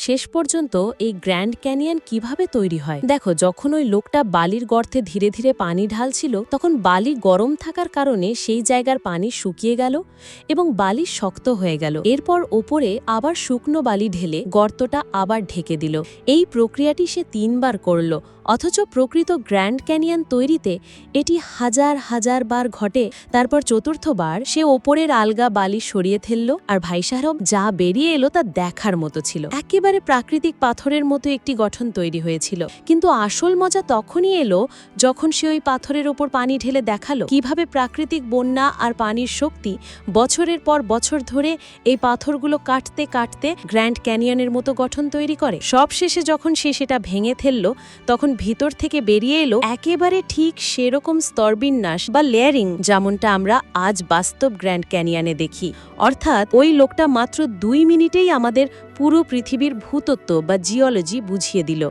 শেষ পর্যন্ত এই গ্র্যান্ড ক্যানিয়ন কিভাবে তৈরি হয় দেখো, যখন ওই লোকটা বালির গর্তে ধীরে ধীরে পানি ঢালছিল, তখন বালি গরম থাকার কারণে সেই জায়গার পানি শুকিয়ে গেল এবং বালি শক্ত হয়ে গেল। এরপর ওপরে আবার শুকনো বালি ঢেলে গর্তটা আবার ঢেকে দিল। এই প্রক্রিয়াটি সে 3বার করল, অথচ প্রকৃত গ্র্যান্ড ক্যানিয়ন তৈরিতে এটি হাজার হাজার বার ঘটে। তারপর চতুর্থবার সে ওপরের আলগা বালি সরিয়ে ফেলল, আর ভাই সাহেব যা বেরিয়ে এলো তা দেখার মতো ছিল। একেবারে প্রাকৃতিক পাথরের মতো একটি গঠন তৈরি হয়েছিল। কিন্তু আসল মজা তখনই এলো যখন সে ওই পাথরের ওপর পানি ঢেলে দেখালো কিভাবে প্রাকৃতিক বন্যা আর পানির শক্তি বছরের পর বছর ধরে এই পাথরগুলো কাটতে কাটতে গ্র্যান্ড ক্যানিয়নের মতো গঠন তৈরি করে। সবশেষে যখন সে সেটা ভেঙে ফেলল, তখন ভিতর থেকে বেরিয়ে এলো একেবারে ঠিক সেরকম স্তরবিন্যাস বা লেয়ারিং যেমনটা আমরা আজ বাস্তব গ্র্যান্ড ক্যানিয়নে দেখি। অর্থাৎ ওই লোকটা মাত্র 2 মিনিটেই আমাদের পুরো পৃথিবীর ভূতত্ত্ব বা জিওলজি বুঝিয়ে দিল।